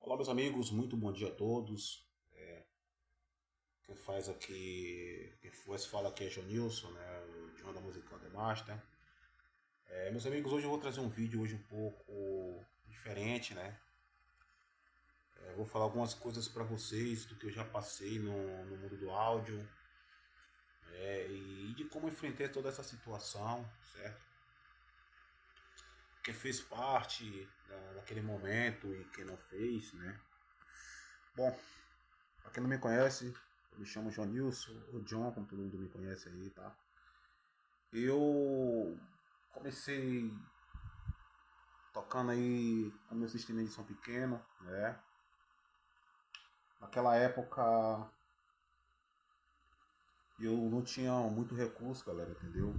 Olá, meus amigos, muito bom dia a todos. Quem faz aqui, quem faz fala aqui é Jonilson, né, de Onda Musical The Master. Meus amigos, hoje eu vou trazer um vídeo hoje um pouco diferente, né? Vou falar algumas coisas para vocês do que eu já passei no mundo do áudio, e de como eu enfrentei toda essa situação, certo? Quem fez parte daquele momento e quem não fez, né? Bom, para quem não me conhece, eu me chamo Jonilson, ou John, como todo mundo me conhece aí, tá? Eu comecei tocando aí com meu sistema de som pequeno, né? Naquela época eu não tinha muito recurso, galera, entendeu?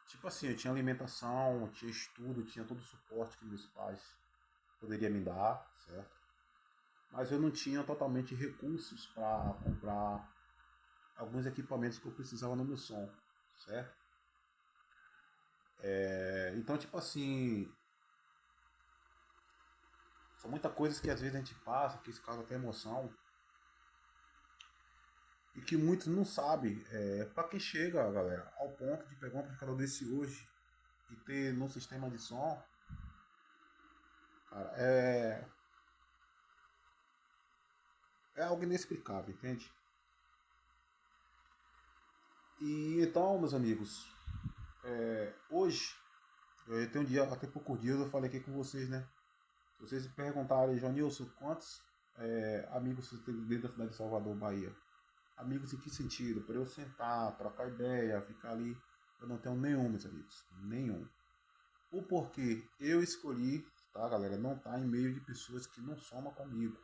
Tipo assim, eu tinha alimentação, eu tinha estudo, eu tinha todo o suporte que meus pais poderiam me dar, certo? Mas eu não tinha totalmente recursos para comprar alguns equipamentos que eu precisava no meu som, certo? Então, tipo assim, são muitas coisas que às vezes a gente passa, que isso causa até emoção, e que muitos não sabem. Para quem chega, galera, ao ponto de pegar um amplificador desse hoje e ter no sistema de som, cara, é algo inexplicável, entende? E então, meus amigos, hoje, eu tenho um dia, até poucos dias eu falei aqui com vocês, né? Se vocês me perguntarem, João Nilson, quantos amigos você tem dentro da cidade de Salvador, Bahia? Amigos em que sentido? Para eu sentar, trocar ideia, ficar ali. Eu não tenho nenhum, meus amigos. Nenhum. O porquê eu escolhi, tá, galera? Não tá em meio de pessoas que não somam comigo.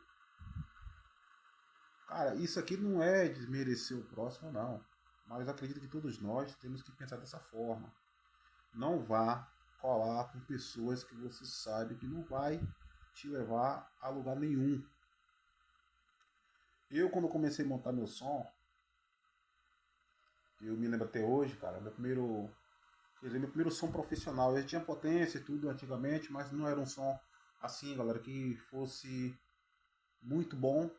Cara, isso aqui não é desmerecer o próximo, não. Mas acredito que todos nós temos que pensar dessa forma. Não vá colar com pessoas que você sabe que não vai te levar a lugar nenhum. Eu, quando comecei a montar meu som, eu me lembro até hoje, cara, meu primeiro som profissional. Ele tinha potência e tudo antigamente, mas não era um som assim, galera, que fosse muito bom,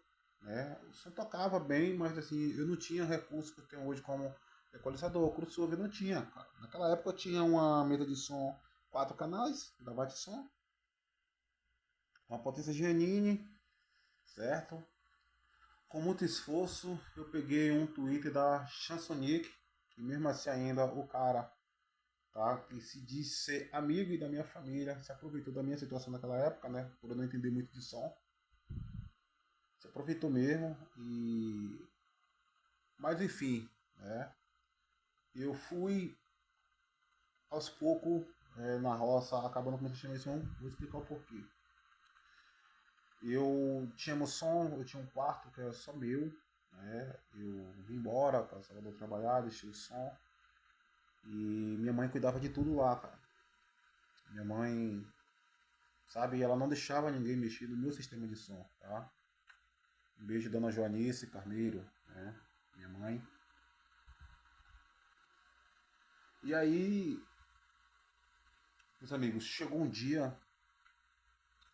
né? O som tocava bem, mas assim, eu não tinha recurso que eu tenho hoje como equalizador, crossover não tinha, cara. Naquela época eu tinha uma mesa de som 4 canais, da Bate Som, uma potência Giannini, certo? Com muito esforço, eu peguei um Twitter da Chansonique, e mesmo assim ainda o cara, tá, que se diz ser amigo da minha família, se aproveitou da minha situação naquela época, né, por eu não entender muito de som, se aproveitou mesmo e... Mas enfim, né, eu fui aos poucos na roça, acabando com a chamar de som, vou explicar o porquê. Eu tinha meu som, eu tinha um quarto que era só meu, né, eu vim embora para Salvador trabalhar, deixei o som, e minha mãe cuidava de tudo lá, cara. Minha mãe, sabe, ela não deixava ninguém mexer no meu sistema de som, tá? Um beijo, dona Joanice Carneiro, né? Minha mãe. E aí, meus amigos, chegou um dia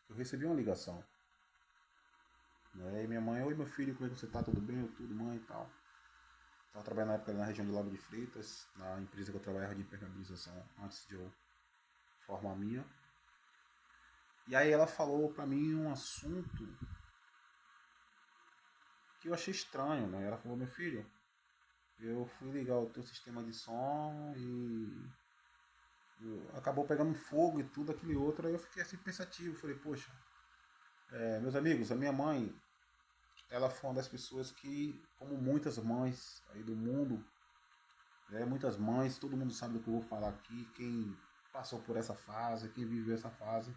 que eu recebi uma ligação, né? E minha mãe, oi meu filho, como é que você tá? Tudo bem? Eu, tudo, mãe e tal. Estava trabalhando na época na região de Lago de Freitas, na empresa que eu trabalhava de impermeabilização antes de eu formar a minha. E aí ela falou pra mim um assunto que eu achei estranho, né? Ela falou, meu filho, eu fui ligar o teu sistema de som e acabou pegando fogo e tudo aquele outro. Aí eu fiquei assim pensativo, falei, poxa, meus amigos, a minha mãe, ela foi uma das pessoas que, como muitas mães aí do mundo, muitas mães, todo mundo sabe do que eu vou falar aqui, quem passou por essa fase, quem viveu essa fase.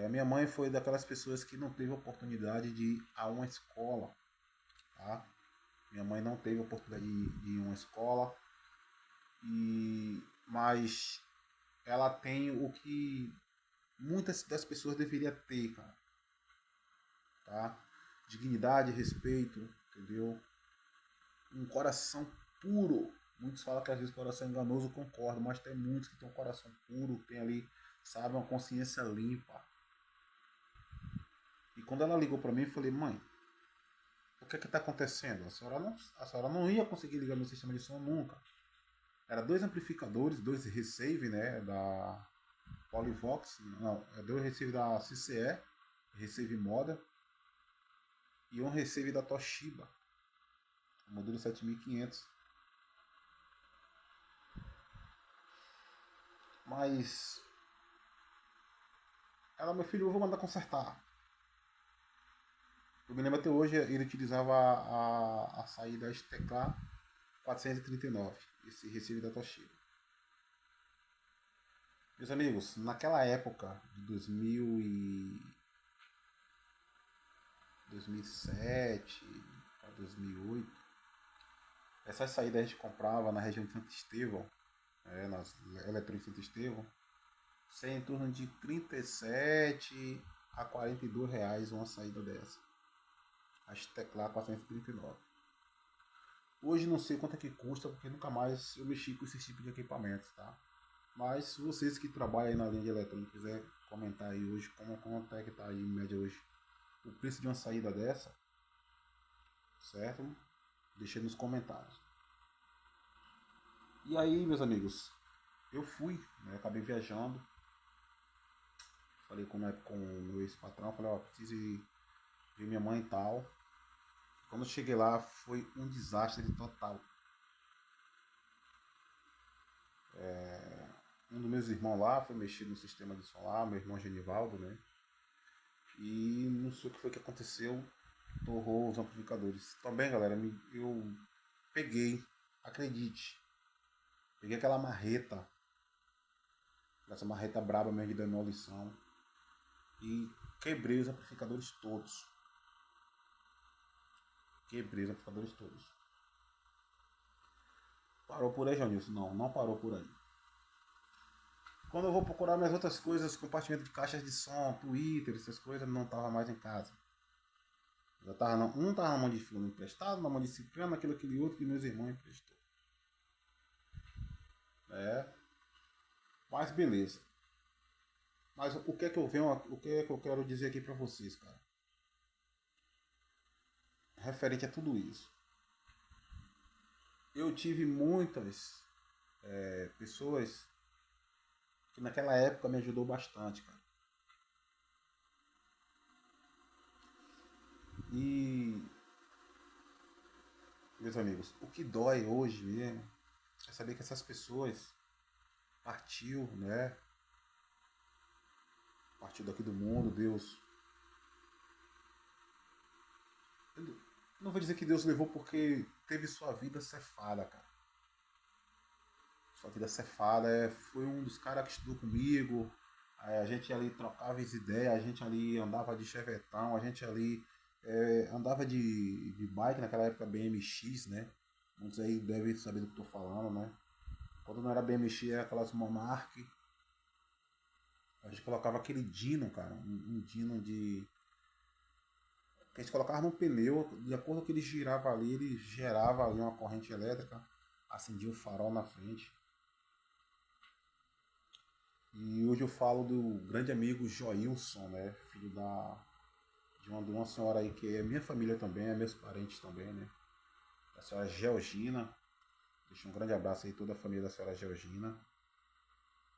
A minha mãe foi daquelas pessoas que não teve oportunidade de ir a uma escola, tá? Minha mãe não teve oportunidade de ir a uma escola, mas ela tem o que muitas das pessoas deveriam ter, cara, tá? Dignidade, respeito, entendeu? Um coração puro. Muitos falam que às vezes o coração é enganoso, concordo, mas tem muitos que têm um coração puro, tem ali, sabe, uma consciência limpa. E quando ela ligou para mim, eu falei, mãe, o que é que tá acontecendo? A senhora não ia conseguir ligar meu sistema de som nunca. Era dois amplificadores, dois receive, né, da Polyvox, não, dois receive da CCE, receive Moda, e um receive da Toshiba, o modelo 7500. Mas ela, meu filho, eu vou mandar consertar. Eu me lembro até hoje, ele utilizava a saída STK 439, esse receive da Toshiba. Meus amigos, naquela época de 2007 para 2008, essas saídas a gente comprava na região de Santo Estevão, nas eletrônicas de Santo Estevão, sai em torno de 37 a R$ 42 uma saída dessa. As teclar 439. Hoje não sei quanto é que custa, porque nunca mais eu mexi com esse tipo de equipamentos, tá? Mas se vocês que trabalham aí na linha de eletrônica quiser comentar aí hoje quanto é que tá aí em média hoje o preço de uma saída dessa, certo? Deixe nos comentários. E aí, meus amigos, eu fui, né, acabei viajando, falei com o meu ex-patrão, falei, ó, preciso ir ver minha mãe e tal. Quando eu cheguei lá, foi um desastre total. Um dos meus irmãos lá foi mexer no sistema de som lá, meu irmão Genivaldo, né? E não sei o que foi que aconteceu, torrou os amplificadores. Também, galera, eu peguei, acredite, peguei aquela marreta, essa marreta braba mesmo de demolição, e quebrei os amplificadores todos. Quebrei os amplificadores todos. Parou por aí, Janilson? Não, não parou por aí. Quando eu vou procurar minhas outras coisas, compartimento de caixas de som, Twitter, essas coisas, não tava mais em casa. Já tava um tava na mão de fulano emprestado, na mão de ciclano, aquele outro que meus irmãos emprestou. É, mas beleza. Mas o que é que eu quero dizer aqui pra vocês, cara? Referente a tudo isso. Eu tive muitas pessoas que naquela época me ajudou bastante, cara. E, meus amigos, o que dói hoje mesmo é saber que essas pessoas partiu, né? Partiu daqui do mundo, Deus. Eu não vou dizer que Deus levou porque teve sua vida cefada, cara. Sua vida cefada, foi um dos caras que estudou comigo. A gente ali trocava as ideias, a gente ali andava de chevetão, a gente ali andava de bike naquela época BMX, né? Muitos aí devem saber do que eu tô falando, né? Quando não era BMX, era aquelas Monarch. A gente colocava aquele Dino, cara, um Dino de. Que a gente colocava no pneu, de acordo com que ele girava ali, ele gerava ali uma corrente elétrica, acendia o farol na frente. E hoje eu falo do grande amigo Joilson, né? Filho de uma senhora aí que é minha família também, é meus parentes também, né? A senhora Georgina. Deixa um grande abraço aí toda a família da senhora Georgina.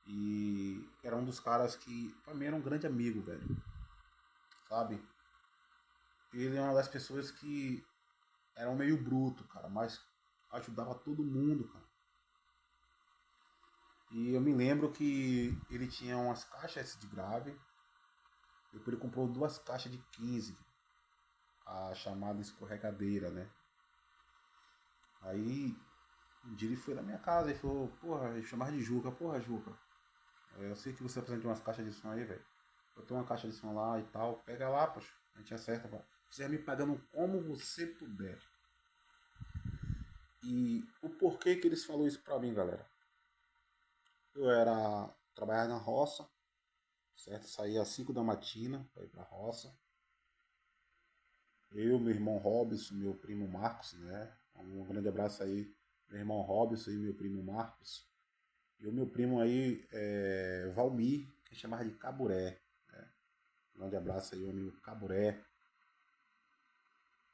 E era um dos caras que pra mim era um grande amigo, velho. Sabe? Ele é uma das pessoas que era um meio bruto, cara, mas ajudava todo mundo, cara. E eu me lembro que ele tinha umas caixas de grave. Depois ele comprou duas caixas de 15, a chamada escorregadeira, né? Aí um dia ele foi na minha casa e falou, porra, ele chamava de Juca, porra Juca, eu sei que você precisa de umas caixas de som aí, velho. Eu tenho uma caixa de som lá e tal, pega lá, poxa, a gente acerta, pô. Você vai me pagando como você puder. E o porquê que eles falaram isso pra mim, galera? Eu era trabalhar na roça, certo? Saía às 5 da matina para ir pra roça. Eu, meu irmão Robson, meu primo Marcos, né? Um grande abraço aí, meu irmão Robson e meu primo Marcos. E o meu primo aí, Valmir, que chamava de Caburé. Né? Um grande abraço aí, o amigo Caburé.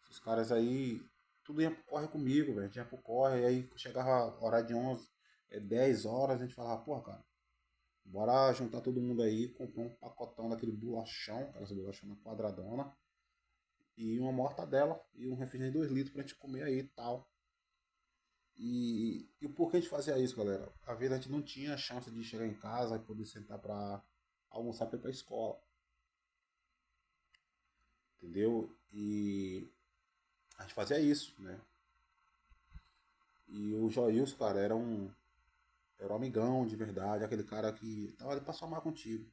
Esses caras aí, tudo ia pro corre comigo, velho. Ia pro corre, aí chegava a hora de 11, 10 horas, a gente falava, porra, cara, bora juntar todo mundo aí, comprar um pacotão daquele bolachão, aquelas bolachão na quadradona, e uma mortadela e um refrigerante de 2 litros pra gente comer aí e tal. E por que a gente fazia isso, galera? Às vezes a gente não tinha chance de chegar em casa e poder sentar pra almoçar pra ir pra escola, entendeu? E a gente fazia isso, né? E o Joilson, cara, era um amigão de verdade, aquele cara que tava ali pra somar contigo.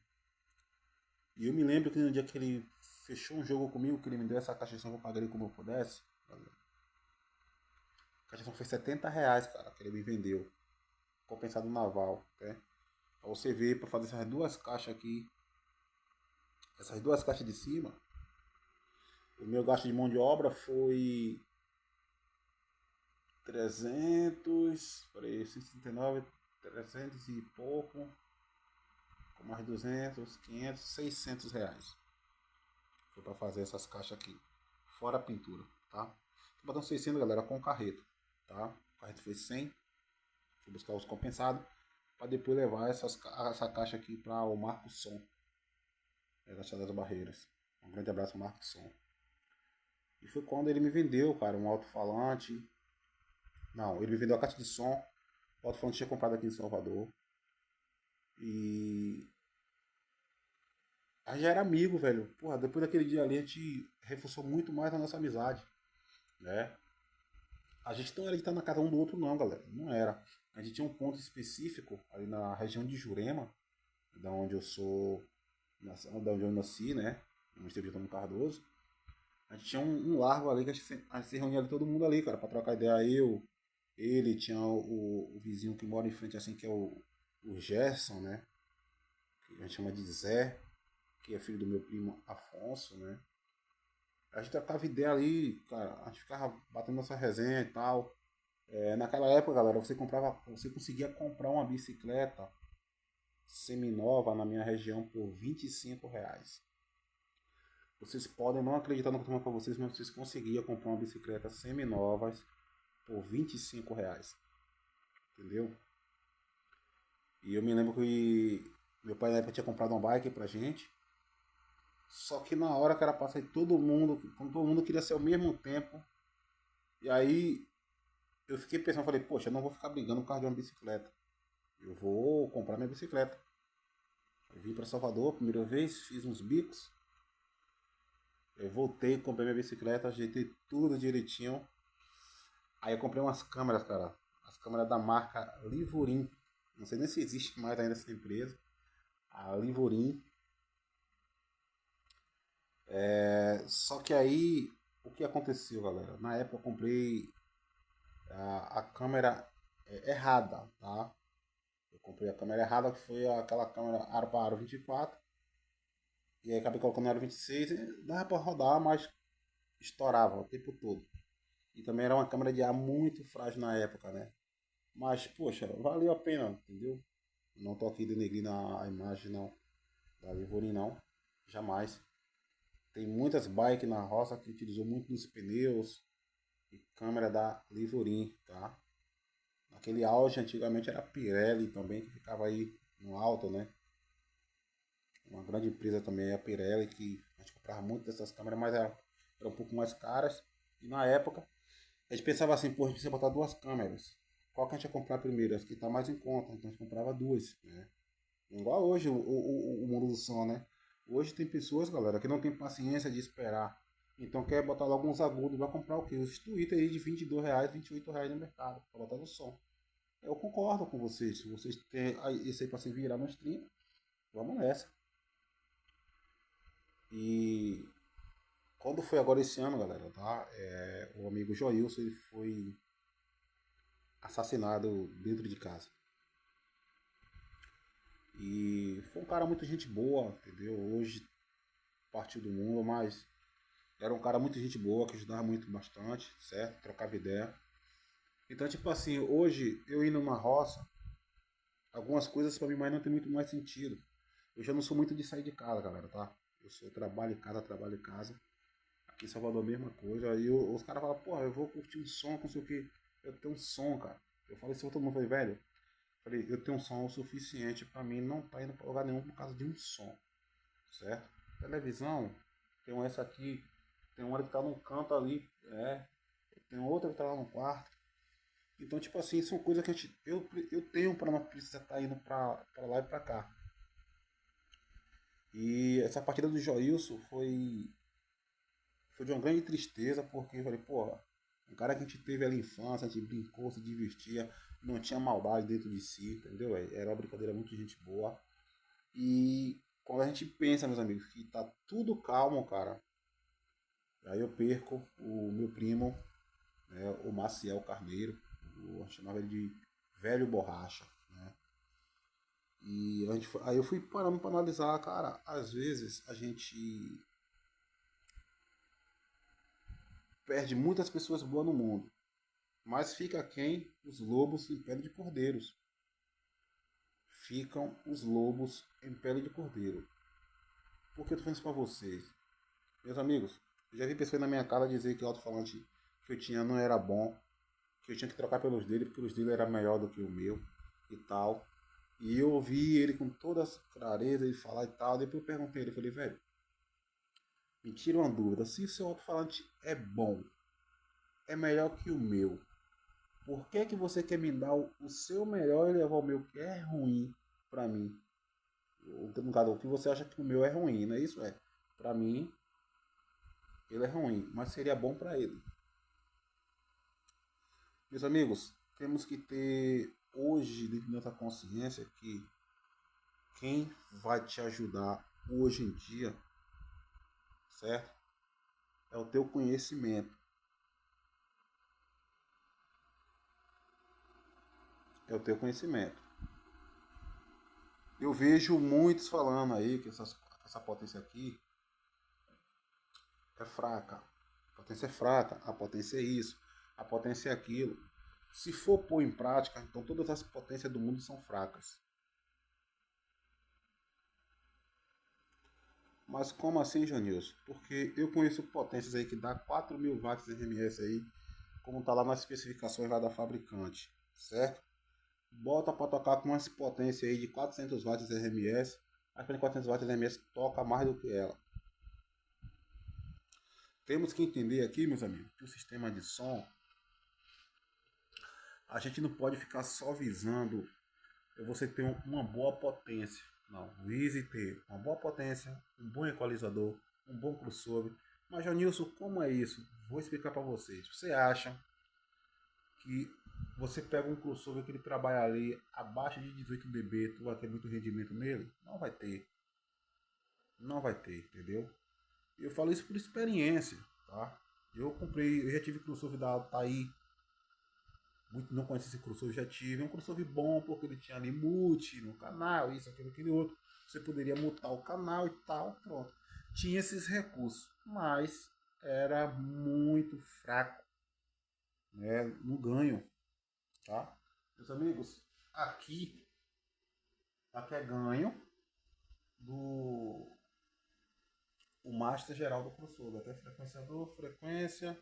E eu me lembro que no dia que ele fechou um jogo comigo, que ele me deu essa caixa de som que eu paguei como eu pudesse, a caixa de som foi R$ 70, cara, que ele me vendeu, compensado no naval, né? Pra você ver, pra fazer essas duas caixas aqui, essas duas caixas de cima, o meu gasto de mão de obra foi 300, peraí, 169, 300 e pouco, com mais 200, 500, R$ 600. Foi pra fazer essas caixas aqui, fora a pintura, tá? Tô botando 600, galera, com o carreto, tá? O carreto fez 100, fui buscar os compensados, para depois levar essa caixa aqui para o Marco Som, da Chadas das Barreiras. Um grande abraço, Marco Som. E foi quando ele me vendeu, cara, um alto-falante. Não, ele me vendeu a caixa de som. O alto-falante tinha comprado aqui em Salvador. E a gente já era amigo, velho. Porra, depois daquele dia ali a gente reforçou muito mais a nossa amizade, né? A gente não era de estar na casa um do outro, não, galera. Não era. A gente tinha um ponto específico ali na região de Jurema, da onde eu sou, da onde eu nasci, né? No Esteve de Cardoso. A gente tinha um largo ali que a gente se reunia ali todo mundo ali, cara, pra trocar ideia. Ele tinha o vizinho que mora em frente, assim, que é o Gerson, né? Que a gente chama de Zé, que é filho do meu primo Afonso, né? A gente trocava ideia ali, cara, a gente ficava batendo nossa resenha e tal. Naquela época, galera, você conseguia comprar uma bicicleta seminova na minha região por R$ 25. Vocês podem não acreditar no que eu tô falando pra vocês, mas vocês conseguiam comprar uma bicicleta seminovas por R$ 25. Entendeu? E eu me lembro que meu pai na época tinha comprado uma bike pra gente. Só que na hora que era pra sair todo mundo, como todo mundo queria ser ao mesmo tempo. E aí eu fiquei pensando, falei, poxa, eu não vou ficar brigando por causa de uma bicicleta. Eu vou comprar minha bicicleta. Eu vim pra Salvador a primeira vez, fiz uns bicos. Eu voltei, comprei minha bicicleta, ajeitei tudo direitinho. Aí eu comprei umas câmeras, cara. As câmeras da marca Livorin. Não sei nem se existe mais ainda essa empresa. A Livorin. Só que aí, o que aconteceu, galera? Na época eu comprei a câmera errada, tá? Eu comprei a câmera errada, que foi aquela câmera aro para aro 24. E aí acabei colocando no aro 26 e dava pra rodar, mas estourava o tempo todo. E também era uma câmera de ar muito frágil na época, né? Mas, poxa, valeu a pena, entendeu? Não tô aqui denegrindo a imagem, não, da Livorin, não. Jamais. Tem muitas bikes na roça que utilizou muito nos pneus e câmera da Livorin, tá? Naquele auge, antigamente era a Pirelli também, que ficava aí no alto, né? Uma grande empresa também é a Pirelli, que a gente comprava muito dessas câmeras, mas eram um pouco mais caras. E na época, a gente pensava assim, pô, a gente precisa botar duas câmeras. Qual que a gente ia comprar primeiro? As que tá mais em conta. Então a gente comprava duas, né? Igual hoje o mundo do som, né? Hoje tem pessoas, galera, que não tem paciência de esperar. Então quer botar logo uns agudos, vai comprar o quê? Os Twitter aí de R$ 22, R$ 28 no mercado, pra botar no som. Eu concordo com vocês. Se vocês têm isso aí pra se virar no stream, vamos nessa. E quando foi agora esse ano, galera, tá? O amigo Joilson, ele foi assassinado dentro de casa. E foi um cara muito gente boa, entendeu? Hoje partiu do mundo, mas era um cara muito gente boa, que ajudava muito bastante, certo? Trocava ideia. Então, tipo assim, hoje eu indo numa roça, algumas coisas pra mim mais não tem muito mais sentido. Eu já não sou muito de sair de casa, galera, tá? Eu trabalho em casa. Aqui em Salvador a mesma coisa. Aí os caras falam, porra, eu vou curtir um som, não sei o que. Eu tenho um som, cara. Eu falei isso pra todo mundo, falei, velho. Falei, eu tenho um som o suficiente pra mim não tá indo pra lugar nenhum por causa de um som. Certo? Televisão, tem essa aqui, tem uma que tá num canto ali, tem outra que tá lá no quarto. Então, tipo assim, são coisas que eu tenho pra não precisar estar indo pra lá e pra cá. E essa partida do Joilson foi de uma grande tristeza, porque eu falei, porra, um cara que a gente teve ali infância, a gente brincou, se divertia, não tinha maldade dentro de si, entendeu? Era uma brincadeira muito gente boa. E quando a gente pensa, meus amigos, que tá tudo calmo, cara, aí eu perco o meu primo, né, o Maciel Carneiro, eu chamava ele de velho borracha, né? E aí eu fui parando para analisar, cara, às vezes a gente perde muitas pessoas boas no mundo, mas fica quem? Os lobos em pele de cordeiros. Ficam os lobos em pele de cordeiro. Por que eu tô falando isso pra vocês? Meus amigos, eu já vi pessoas na minha cara dizer que o alto-falante que eu tinha não era bom, que eu tinha que trocar pelos dele, porque os dele era melhor do que o meu e tal. E eu ouvi ele com toda essa clareza e falar e tal. Depois eu perguntei ele, falei, velho, me tira uma dúvida, se o seu alto-falante é bom, é melhor que o meu, por que que você quer me dar o seu melhor e levar o meu que é ruim pra mim? No caso, o que você acha que o meu é ruim, não é isso? Pra mim, ele é ruim, mas seria bom pra ele. Meus amigos, temos que ter hoje dentro da nossa consciência que quem vai te ajudar hoje em dia, certo? É o teu conhecimento. É o teu conhecimento. Eu vejo muitos falando aí que essa potência aqui é fraca. A potência é fraca, a potência é isso, a potência é aquilo. Se for pôr em prática, então todas as potências do mundo são fracas. Mas como assim, Janilson? Porque eu conheço potências aí que dá 4.000 watts RMS aí, como tá lá nas especificações lá da fabricante, certo? Bota para tocar com uma potência aí de 400 watts RMS, a frente de 400 watts RMS toca mais do que ela. Temos que entender aqui, meus amigos, que o sistema de som, a gente não pode ficar só visando você ter uma boa potência. Não, vise ter uma boa potência, um bom equalizador, um bom crossover. Mas, Janilson, como é isso? Vou explicar para vocês. Você acha que você pega um crossover que ele trabalha ali abaixo de 18 dB, tu vai ter muito rendimento nele? Não vai ter. Não vai ter, entendeu? Eu falo isso por experiência, tá? Eu já tive crossover da Altair. Muito não conhece esse crossover, já tive. É um crossover bom porque ele tinha ali mute no canal, isso, aquilo, aquele outro. Você poderia mutar o canal e tal, pronto. Tinha esses recursos, mas era muito fraco, né, no ganho, tá? Meus amigos, aqui é ganho do o master geral do crossover, até frequenciador, frequência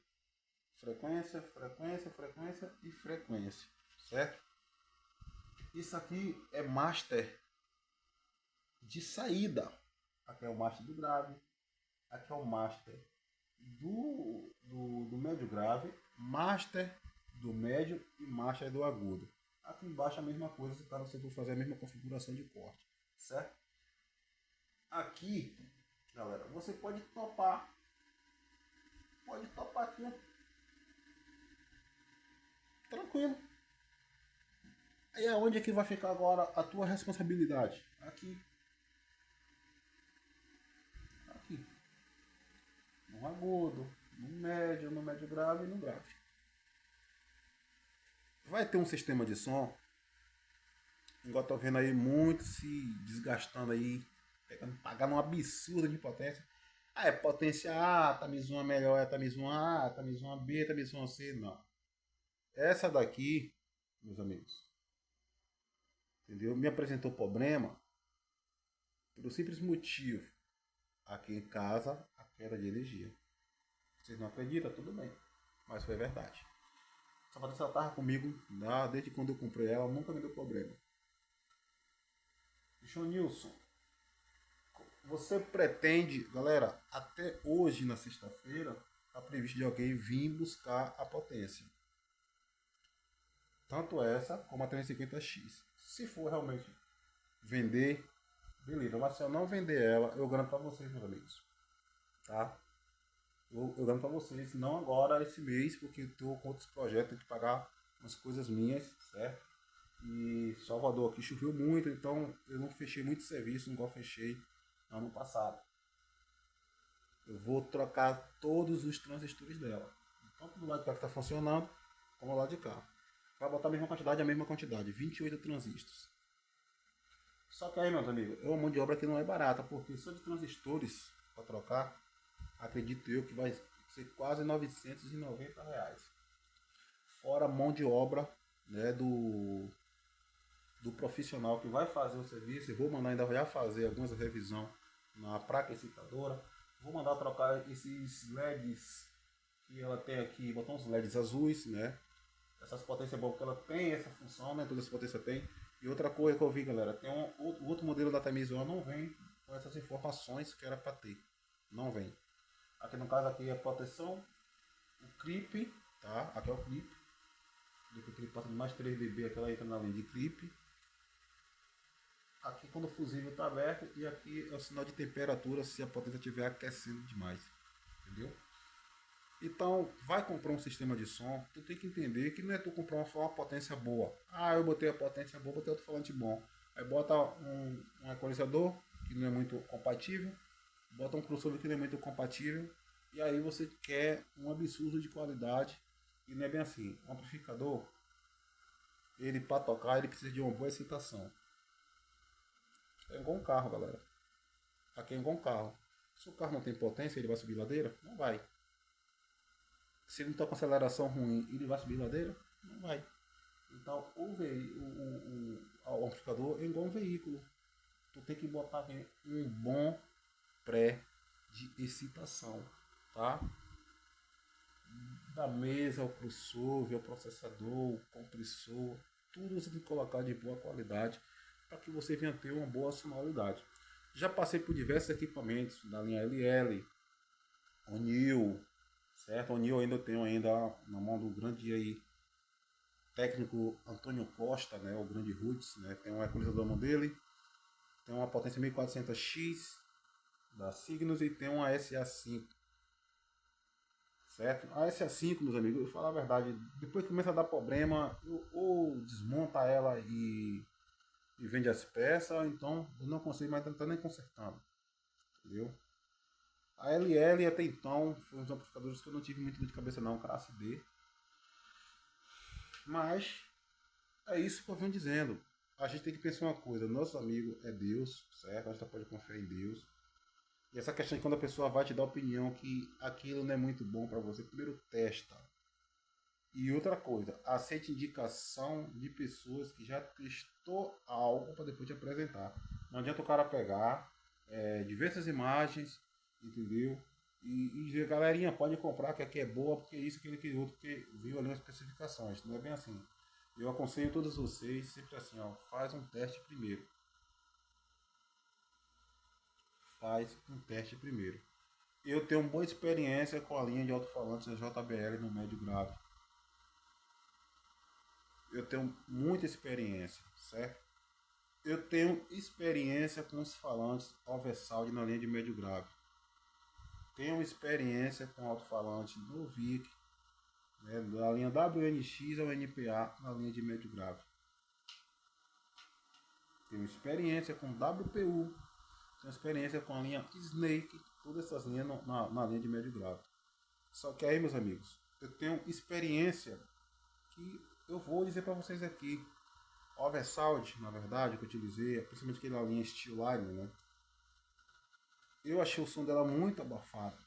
e frequência, certo? Isso aqui é master de saída. Aqui é o master do grave, aqui é o master do médio grave, master do médio e master do agudo. Aqui embaixo é a mesma coisa, se você for fazer a mesma configuração de corte, certo? Aqui, galera, você pode topar aqui, ó, tranquilo. Aí aonde é que vai ficar agora a tua responsabilidade? Aqui, no agudo, no médio grave e no grave. Vai ter um sistema de som, igual tô vendo aí muito se desgastando aí, pagando um absurdo de potência. Ah, é potência A, tamiz 1 melhor, é tamiz 1A, tamiz 1B, tamiz 1C, não. Essa daqui, meus amigos, entendeu? Me apresentou problema pelo simples motivo. aqui em casa a queda de energia. Vocês não acreditam, tudo bem. Mas foi verdade. Essa potência estava comigo desde quando eu comprei ela, nunca me deu problema. João Nilson, você pretende, galera, até hoje na sexta-feira, está previsto de alguém vir buscar a potência. Tanto essa como a 350X. Se for realmente vender, beleza. Mas se eu não vender ela, eu garanto para vocês, meus amigos. Tá? Eu garanto para vocês, não agora esse mês, porque estou com outros projetos, tenho que pagar umas coisas minhas, certo? E Salvador aqui choveu muito, então eu não fechei muito serviço, igual fechei ano passado. Eu vou trocar todos os transistores dela. Tanto do lado de cá que está funcionando, como do lado de cá. Vai botar a mesma quantidade, 28 transistores. Só que aí, meus amigos, é uma mão de obra que não é barata, porque só de transistores para trocar, acredito eu que vai ser quase R$ 990. Fora a mão de obra, né, do profissional que vai fazer o serviço. Eu vou mandar ainda já fazer algumas revisões na placa excitadora. Vou mandar trocar esses LEDs que ela tem aqui, botar uns LEDs azuis, né? Essas potências boas que ela tem essa função, né? Toda essa potência tem. E outra coisa que eu vi, galera, tem outro modelo da Tamizu, não vem com essas informações que era para ter. Não vem. Aqui no caso aqui é a proteção, o clipe, tá? Aqui é o clipe. Depois que ele passa de mais 3 dB, aquela entra na linha de clipe. Aqui quando o fusível está aberto e aqui é o sinal de temperatura se a potência estiver aquecendo demais. Entendeu? Então, vai comprar um sistema de som, tu tem que entender que não é tu comprar só uma potência boa. Ah, eu botei a potência boa, botei outro falante bom. Aí bota um equalizador que não é muito compatível, bota um crossover que não é muito compatível, e aí você quer um absurdo de qualidade, e não é bem assim. O amplificador, ele para tocar, ele precisa de uma boa excitação. É igual um carro, galera. Aqui é igual um carro. Se o carro não tem potência, ele vai subir ladeira? Não vai. Se ele não está com aceleração ruim, ele vai subir ladeira? Não vai. Então, o amplificador é igual um veículo. Tu tem que botar um bom pré de excitação, tá? Da mesa, ao crossover, ao processador, compressor, tudo você tem que colocar de boa qualidade para que você venha ter uma boa sonoridade. Já passei por diversos equipamentos da linha LL, O'Neill, certo? O'Neill ainda tenho ainda na mão do grande aí técnico Antônio Costa, né? O grande Roots, né? Tem um equalizador mão dele, tem uma potência 1400X da Cygnus e tem uma SA5. Certo? A SA5, meus amigos, eu falo a verdade, depois que começa a dar problema, eu ou desmonta ela e vende as peças, então eu não consigo mais estar nem consertando. Entendeu? A LL até então foi um dos amplificadores que eu não tive muito dor de cabeça não, classe D. Mas é isso que eu venho dizendo. A gente tem que pensar uma coisa, nosso amigo é Deus, certo? A gente pode confiar em Deus. E essa questão de quando a pessoa vai te dar opinião que aquilo não é muito bom para você, primeiro testa. E outra coisa, aceite indicação de pessoas que já testou algo para depois te apresentar. Não adianta o cara pegar diversas imagens, entendeu? E dizer, galerinha, pode comprar que aqui é boa, porque isso, aquilo, aquele outro, porque viu ali as especificações. Não é bem assim. Eu aconselho todos vocês, sempre assim, ó, faz um teste primeiro. Faz um teste primeiro. Eu tenho boa experiência com a linha de alto-falantes da JBL no médio grave. Eu tenho muita experiência, certo? Eu tenho experiência com os falantes oversound na linha de médio grave. Tenho experiência com alto-falante no VIC, né, da linha WNX ao NPA na linha de médio grave. Tenho experiência com WPU, tenho experiência com a linha Snake, todas essas linhas na linha de médio grave. Só que aí, meus amigos, eu tenho experiência que eu vou dizer para vocês aqui. Oversound, na verdade, que eu utilizei, principalmente aquela linha Steelline, né? Eu achei o som dela muito abafado.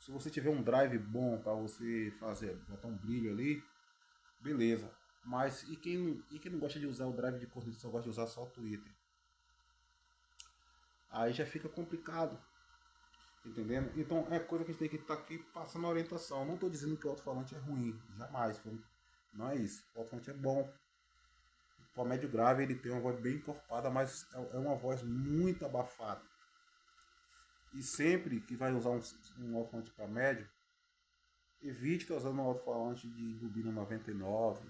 Se você tiver um drive bom para você fazer, botar um brilho ali, beleza. Mas e quem não gosta de usar o drive de corrida, só gosta de usar só o Twitter? aí já fica complicado. Entendendo? Então é coisa que a gente tem que estar aqui passando a orientação. Não estou dizendo que o alto-falante é ruim, jamais. Não é isso. O alto-falante é bom. O médio grave ele tem uma voz bem encorpada, mas é uma voz muito abafada. E sempre que vai usar um alto-falante para médio, evite estar usando um alto-falante de bobina 99,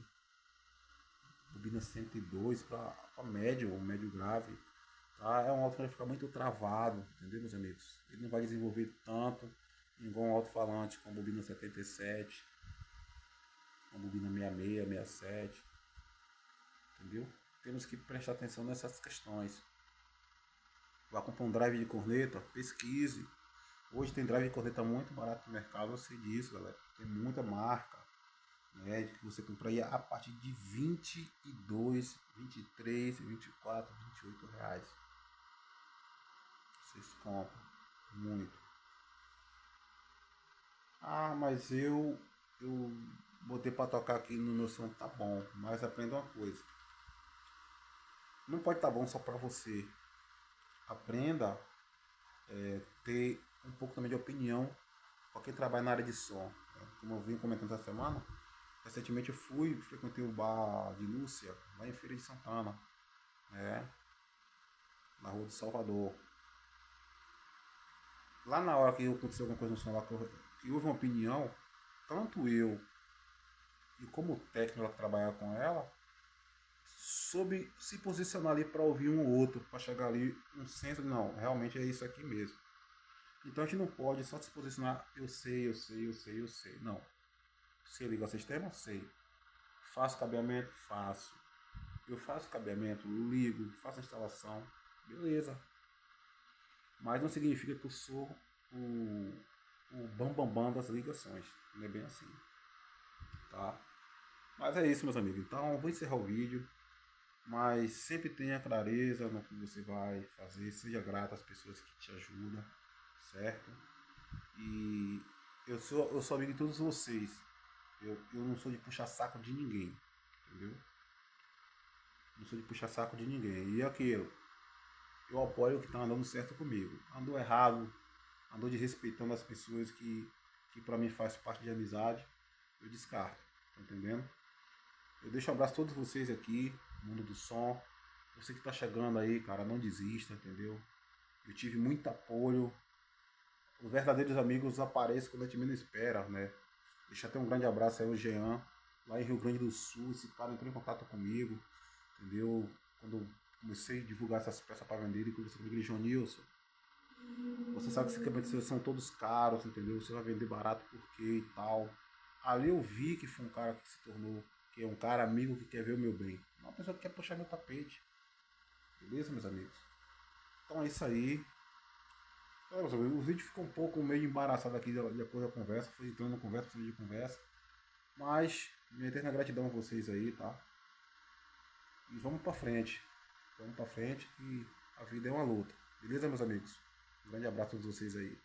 bobina 102 para médio ou médio grave. Tá? É um alto que vai ficar muito travado, entendeu, meus amigos? Ele não vai desenvolver tanto igual um alto-falante com bobina 77, com bobina 66, 67, entendeu? Temos que prestar atenção nessas questões. Vai comprar um drive de corneta, pesquise. Hoje tem drive de corneta muito barato no mercado, eu sei disso, galera. Tem muita marca, né, que você compra aí a partir de 22, 23, 24, 28 reais. Vocês compram muito. Ah, mas eu botei para tocar aqui no meu som, tá bom. Mas aprenda uma coisa. Não pode estar bom só para você. Aprenda ter um pouco também de opinião para quem trabalha na área de som. Como eu vim comentando essa semana, recentemente eu frequentei o bar de Lúcia, lá em Feira de Santana, né? Na rua de Salvador. Lá na hora que aconteceu alguma coisa no som lá, que houve uma opinião, tanto eu e como técnico que trabalhava com ela, soube se posicionar ali para ouvir um ou outro, para chegar ali um senso de não, realmente é isso aqui mesmo. Então a gente não pode só se posicionar, eu sei, eu sei, eu sei, eu sei. Não. Sei ligar o sistema? Sei. Faço cabeamento? Faço. Eu faço cabeamento, ligo, faço a instalação. Beleza. Mas não significa que eu sou o bambambam das ligações. Não é bem assim. Tá? Mas é isso, meus amigos. Então, eu vou encerrar o vídeo. Mas sempre tenha clareza no que você vai fazer. Seja grato às pessoas que te ajudam. Certo? E eu sou amigo de todos vocês. Eu não sou de puxar saco de ninguém. Entendeu? Não sou de puxar saco de ninguém. E aquilo. Eu apoio o que está andando certo comigo. Andou errado. Andou desrespeitando as pessoas que para mim faz parte de amizade. Eu descarto. Tá entendendo? Eu deixo um abraço a todos vocês aqui. Mundo do som. Você que está chegando aí, cara, não desista, entendeu? Eu tive muito apoio. Os verdadeiros amigos aparecem quando a gente menos espera, né? Deixa até um grande abraço aí ao Jean, lá em Rio Grande do Sul. Esse cara entrou em contato comigo, entendeu? Quando eu comecei a divulgar essas peças para vender, ele conversou comigo, João Nilson. Você sabe que esses equipamentos são todos caros, entendeu? Você vai vender barato por quê e tal. Ali eu vi que foi um cara que se tornou, que é um cara amigo que quer ver o meu bem. Uma pessoa que quer puxar meu tapete. Beleza, meus amigos? Então é isso aí. O vídeo ficou um pouco meio embaraçado aqui depois da conversa. Foi entrando na conversa, de conversa. Mas minha eterna gratidão a vocês aí, tá? E vamos pra frente. Vamos pra frente que a vida é uma luta. Beleza, meus amigos? Um grande abraço a todos vocês aí.